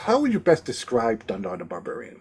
how would you best describe Thundarr the Barbarian?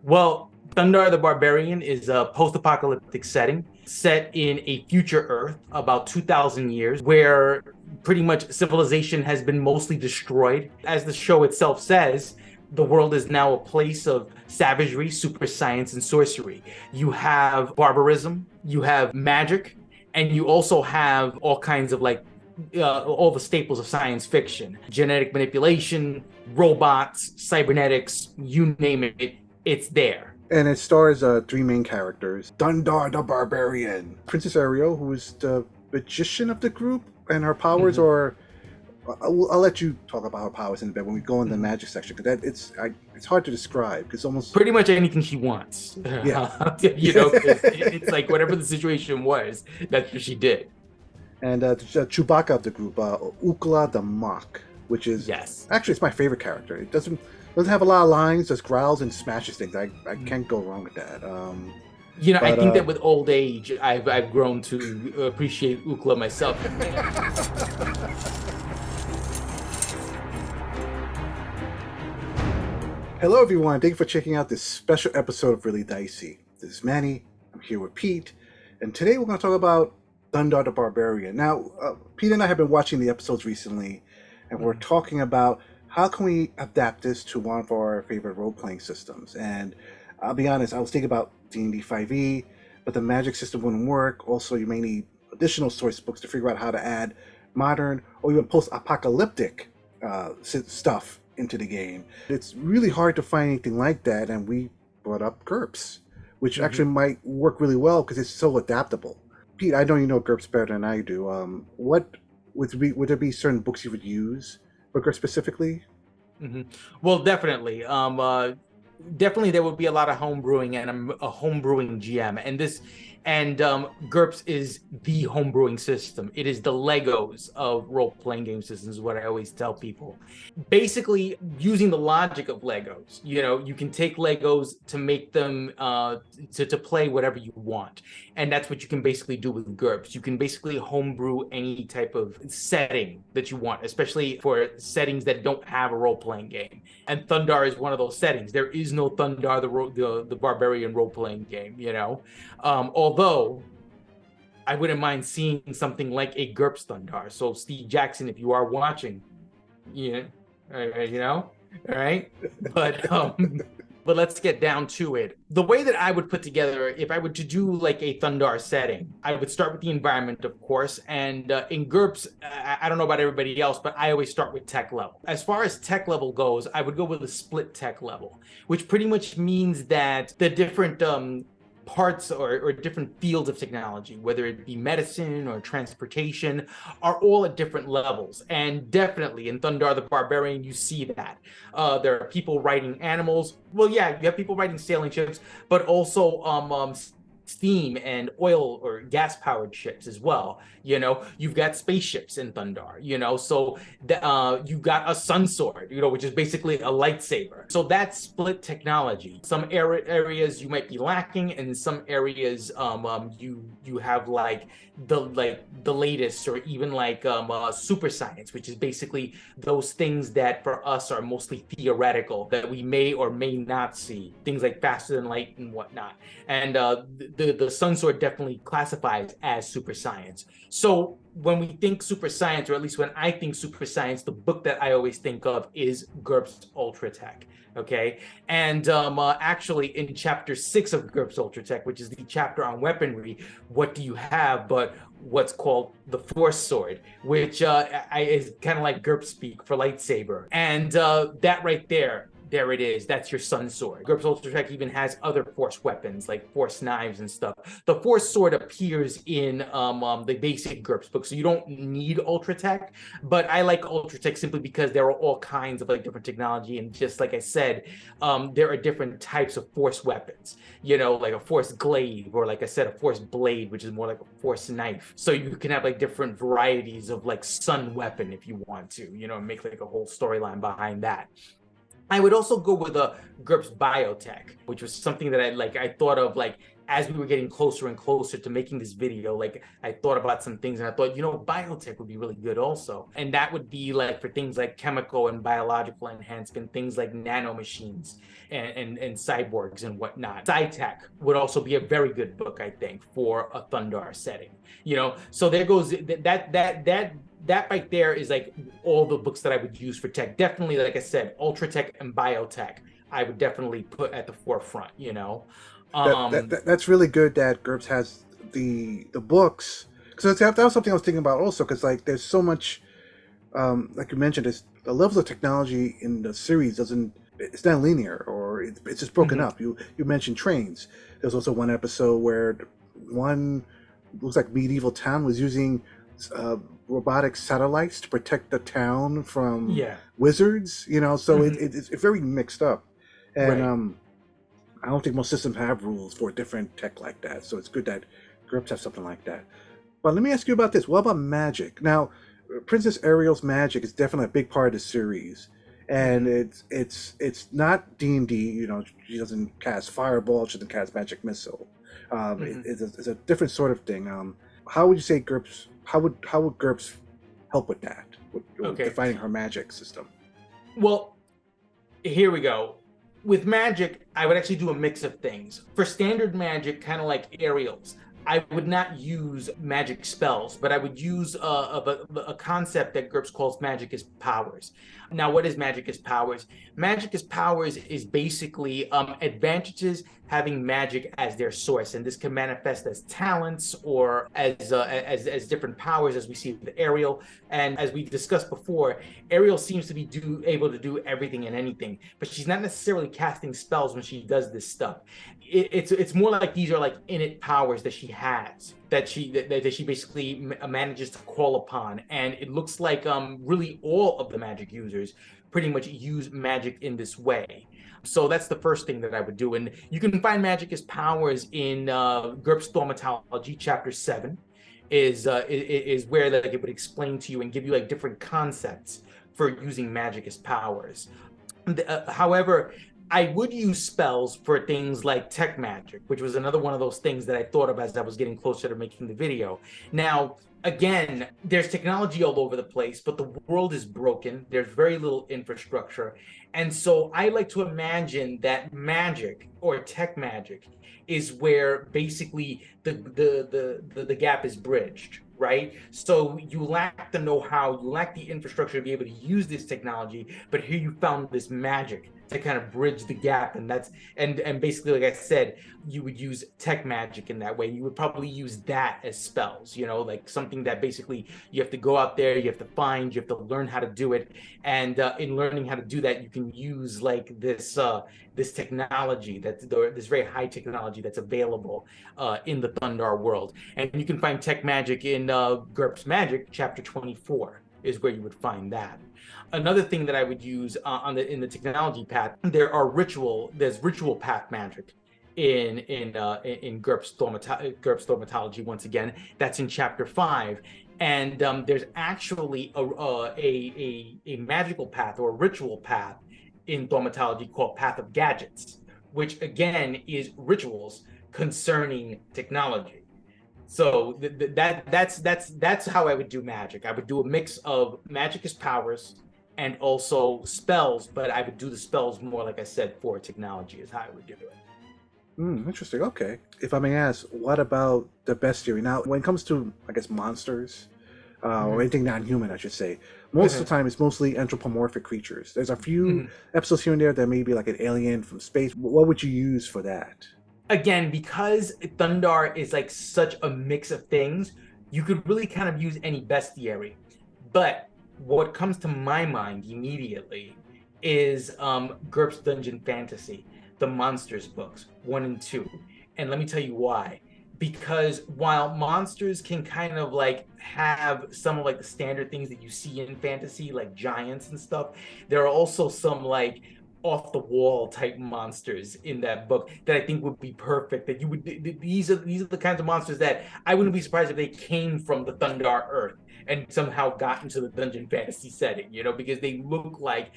Well, Thundarr the Barbarian is a post-apocalyptic setting set in a future Earth about 2,000 years where pretty much civilization has been mostly destroyed. As the show itself says, the world is now a place of savagery, super science, and sorcery. You have barbarism, you have magic, and you also have all kinds of all the staples of science fiction, genetic manipulation, robots, cybernetics, you name it, it's there. And it stars three main characters. Thundarr the Barbarian, Princess Ariel, who is the magician of the group, and her powers Mhm. are... I'll let you talk about her powers in a bit when we go in the Mhm. magic section, because it's hard to describe, because almost... Pretty much anything she wants, Yeah. because it's like whatever the situation was, that's what she did. And Chewbacca of the group, Ukla the Mock, which is... Yes. Actually, it's my favorite character. It doesn't have a lot of lines, just growls and smashes things. I can't go wrong with that. I But think that with old age, I've grown to appreciate Ukla myself. Hello, everyone. Thank you for checking out this special episode of Really Dicey. This is Manny. I'm here with Pete. And today we're going to talk about Thundarr the Barbarian. Now, Pete and I have been watching the episodes recently, and we're talking about how can we adapt this to one of our favorite role-playing systems. And I'll be honest, I was thinking about D&D 5e, but the magic system wouldn't work. Also, you may need additional source books to figure out how to add modern or even post-apocalyptic stuff into the game. It's really hard to find anything like that, and we brought up GURPS, which actually might work really well because it's so adaptable. Pete, I know you know GURPS better than I do. What would there be certain books you would use for GURPS specifically? hmm Well, definitely. Definitely there would be a lot of home brewing, and I'm a home brewing GM. And GURPS is the home brewing system. It is the Legos of role-playing game systems, is what I always tell people. Basically, using the logic of Legos, you can take Legos to make them to play whatever you want. And that's what you can basically do with GURPS. You can basically homebrew any type of setting that you want, especially for settings that don't have a role-playing game. And Thundarr is one of those settings. There is no Thundarr the Barbarian role-playing game. Although I wouldn't mind seeing something like a GURPS Thundarr. So Steve Jackson, if you are watching, you all right. But let's get down to it. The way that I would put together, if I were to do like a Thundarr setting, I would start with the environment, of course. And in GURPS, I don't know about everybody else, but I always start with tech level. As far as tech level goes, I would go with a split tech level, which pretty much means that the different parts or different fields of technology, whether it be medicine or transportation, are all at different levels. And definitely in Thundarr the Barbarian, you see that. There are people riding animals. Well, yeah, you have people riding sailing ships, but also steam and oil or gas powered ships as well. You've got spaceships in Thundarr, so you've got a sun sword, which is basically a lightsaber. So that's split technology. Some areas you might be lacking, and in some areas you have the latest, or even super science, which is basically those things that for us are mostly theoretical, that we may or may not see, things like faster than light and whatnot. And the sun sword definitely classifies as super science. So when we think super science, or at least when I think super science, the book that I always think of is GURPS Ultra Tech. Okay. And actually, in chapter 6 of GURPS Ultra Tech, which is the chapter on weaponry, what do you have but what's called the Force Sword, which is kind of like GURPS speak for lightsaber. And that right there it is. That's your sun sword. GURPS Ultra Tech even has other force weapons like force knives and stuff. The force sword appears in the basic GURPS book, so you don't need Ultra Tech. But I like Ultra Tech simply because there are all kinds of different technology, and just like I said, there are different types of force weapons. Like a force glaive, or like I said, a force blade, which is more like a force knife. So you can have different varieties of sun weapon if you want to, make a whole storyline behind that. I would also go with a GURPS Biotech, which was something that I thought of as we were getting closer and closer to making this video, like I thought about some things and I thought, biotech would be really good also. And that would be like for things like chemical and biological enhancement, things like nanomachines and cyborgs and whatnot. Sci-tech would also be a very good book, I think, for a Thundarr setting. So there goes that right there is like all the books that I would use for tech. Definitely, like I said, ultra tech and biotech, I would definitely put at the forefront, That's really good that GURPS has the books, because that was something I was thinking about also, because like there's so much, like you mentioned, the levels of technology in the series it's not linear, or it's just broken up. You mentioned trains. There's also one episode where one looks like medieval town was using robotic satellites to protect the town from wizards. So it's very mixed up, and right. I don't think most systems have rules for different tech like that, so it's good that GURPS have something like that. But let me ask you about this. What about magic? Now, Princess Ariel's magic is definitely a big part of the series, and it's not D&D. She doesn't cast fireball. She doesn't cast magic missile. It's a different sort of thing. How would you say GURPS? How would GURPS help with that? With defining her magic system? Well, here we go. With magic, I would actually do a mix of things. For standard magic, kind of like Ariel's, I would not use magic spells, but I would use a concept that GURPS calls magic as powers. Now, what is magic as powers? Magic as powers is basically advantages having magic as their source, and this can manifest as talents or as different powers, as we see with Ariel. And as we discussed before, Ariel seems to be able to do everything and anything, but she's not necessarily casting spells when she does this stuff. It's more like these are like innate powers that she has, that she basically manages to call upon. And it looks like really all of the magic users pretty much use magic in this way. So that's the first thing that I would do. And you can find magic as powers in GURPS Thaumatology, Chapter 7, is where like it would explain to you and give you like different concepts for using magic as powers. However, I would use spells for things like tech magic, which was another one of those things that I thought of as I was getting closer to making the video. Now, again, there's technology all over the place, but the world is broken. There's very little infrastructure. And so I like to imagine that magic or tech magic is where basically the gap is bridged, right? So you lack the know-how, you lack the infrastructure to be able to use this technology, but here you found this magic to kind of bridge the gap. And that's and basically, like I said, you would use tech magic in that way. You would probably use that as spells, like something that basically you have to go out there, you have to find, you have to learn how to do it. And in learning how to do that, you can use like this technology, this very high technology that's available in the Thundarr world. And you can find tech magic in GURPS Magic, Chapter 24 is where you would find that. Another thing that I would use in the technology path, there's ritual path magic in GURPS Thaumatology once again. That's in Chapter 5. And there's actually a magical path or a ritual path in Thaumatology called Path of Gadgets, which again is rituals concerning technology. So that's how I would do magic. I would do a mix of magic as powers and also spells, but I would do the spells more, like I said, for technology is how I would do it. Interesting. Okay. If I may ask, what about the bestiary? Now, when it comes to, I guess, monsters, or anything non-human, I should say, most of the time it's mostly anthropomorphic creatures. There's a few episodes here and there that may be like an alien from space. What would you use for that? Again, because Thundarr is like such a mix of things, you could really kind of use any bestiary. But what comes to my mind immediately is GURPS Dungeon Fantasy, the Monsters books, 1 and 2. And let me tell you why. Because while monsters can kind of like have some of like the standard things that you see in fantasy, like giants and stuff, there are also some like off the wall type monsters in that book that I think would be perfect. That you would these are the kinds of monsters that I wouldn't be surprised if they came from the Thundarr Earth and somehow got into the dungeon fantasy setting, because they look like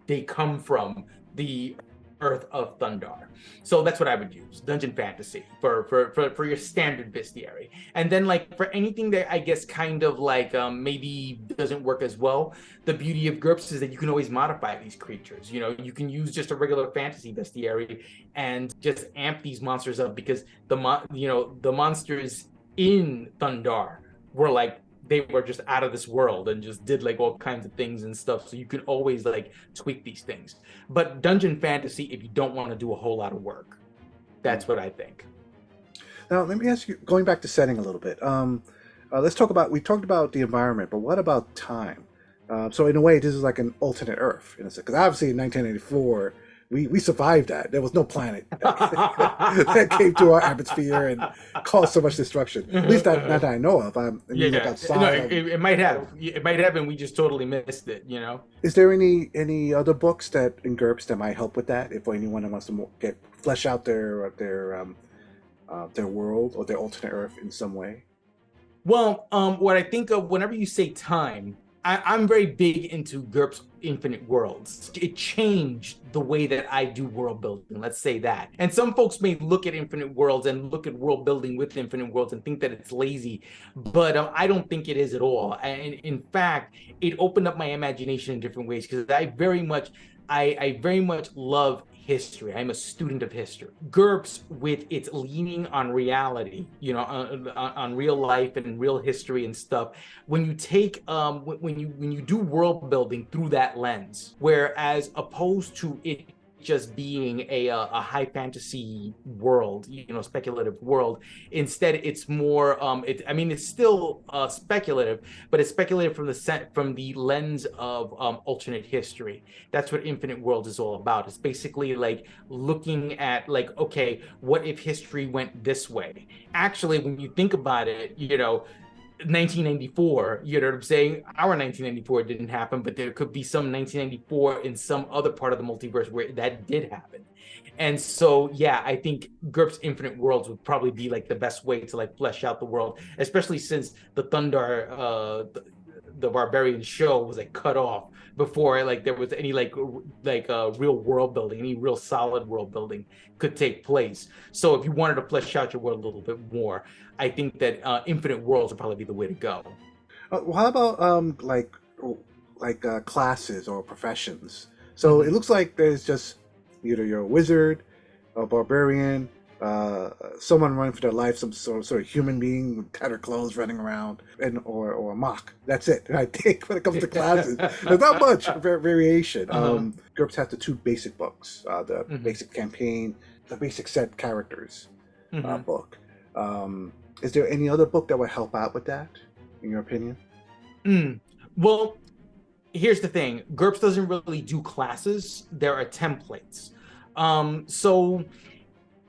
they come from the Earth of Thundarr. So that's what I would use, dungeon fantasy for your standard bestiary. And then like for anything that I guess kind of like maybe doesn't work as well, the beauty of GURPS is that you can always modify these creatures. You know, you can use just a regular fantasy bestiary and just amp these monsters up, because the monsters in Thundarr were like, they were just out of this world and just did like all kinds of things and stuff. So you can always like tweak these things. But dungeon fantasy, if you don't want to do a whole lot of work, that's what I think. Now, let me ask you, going back to setting a little bit. Let's talk about, we talked about the environment, but what about time? So in a way, this is like an alternate Earth, because obviously in 1984, we survived that. There was no planet that came to our atmosphere and caused so much destruction. At least not that I know of. You look outside. No, it might have. It might have, and we just totally missed it. You know. Is there any other books that in GURPS that might help with that? If anyone that wants to flesh out their world or their alternate Earth in some way. Well, what I think of whenever you say time, I'm very big into GURPS Infinite Worlds. It changed the way that I do world building, let's say that. And some folks may look at Infinite Worlds and look at world building with Infinite Worlds and think that it's lazy, but I don't think it is at all. And in fact, it opened up my imagination in different ways, because I very much love history. I'm a student of history. GURPS, with its leaning on reality, on real life and real history and stuff, when you take when you do world building through that lens, whereas opposed to it just being a high fantasy world, speculative world. Instead, it's more it's still speculative, but it's speculative from the lens of alternate history. That's what Infinite Worlds is all about. It's basically like looking at like, okay, what if history went this way? Actually, when you think about it, 1994, you know what I'm saying? Our 1994 didn't happen, but there could be some 1994 in some other part of the multiverse where that did happen. And so, yeah, I think GURPS Infinite Worlds would probably be like the best way to like flesh out the world, especially since the Thundarr, the Barbarian show was like cut off before like there was any like real world building, any real solid world building could take place. So if you wanted to flesh out your world a little bit more, I think that Infinite Worlds would probably be the way to go. Well, how about classes or professions? So it looks like there's just either you're a wizard, a barbarian, someone running for their life, some sort of human being with tattered clothes running around, or a mock. That's it. And I think when it comes to classes, there's not much variation. GURPS has the two basic books, the basic campaign, the basic set characters book. Is there any other book that would help out with that, in your opinion? Well, here's the thing. GURPS doesn't really do classes. There are templates.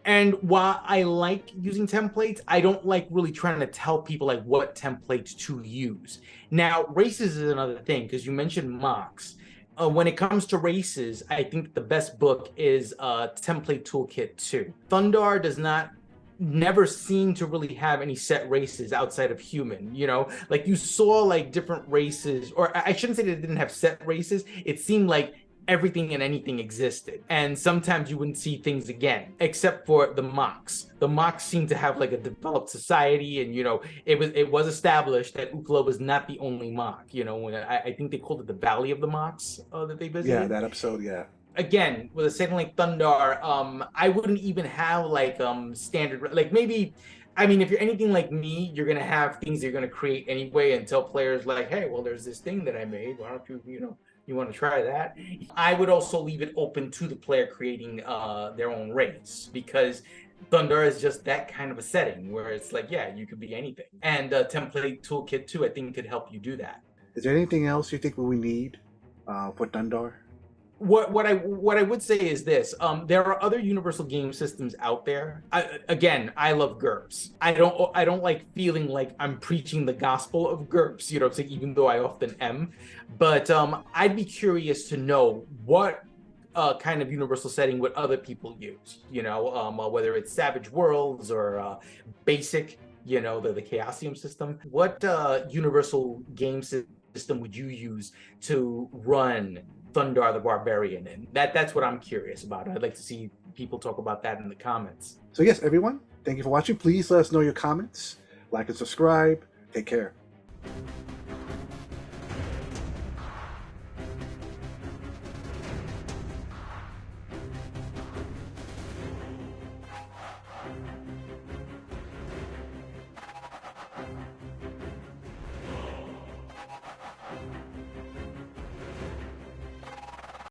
And while I like using templates, I don't like really trying to tell people like what templates to use. Now, races is another thing, because you mentioned mocks. When it comes to races, I think the best book is Template Toolkit 2. Thundarr never seem to really have any set races outside of human, like you saw like different races, or I shouldn't say they didn't have set races. It seemed like everything and anything existed, and sometimes you wouldn't see things again, except for the mocks. The mocks seem to have like a developed society, and it was established that Ukla was not the only mock. When I think they called it the Valley of the Mocks that they visited. Yeah, that episode. Yeah. Again, with a setting like Thundarr, I wouldn't even have like standard, like maybe, I mean, if you're anything like me, you're gonna have things you're gonna create anyway and tell players like, hey, well, there's this thing that I made. Why don't you want to try that? I would also leave it open to the player creating their own race, because Thundarr is just that kind of a setting where it's like, yeah, you could be anything. And Template Toolkit 2, I think, could help you do that. Is there anything else you think we need for Thundarr? What I would say is this: there are other universal game systems out there. I love GURPS. I don't like feeling like I'm preaching the gospel of GURPS. You know what I'm saying? Even though I often am, but I'd be curious to know what kind of universal setting would other people use. Whether it's Savage Worlds or Basic. The Chaosium system. What universal game system would you use to run Thundarr the Barbarian in? That's what I'm curious about. I'd like to see people talk about that in the comments. So yes, everyone, thank you for watching. Please let us know your comments, like and subscribe. Take care.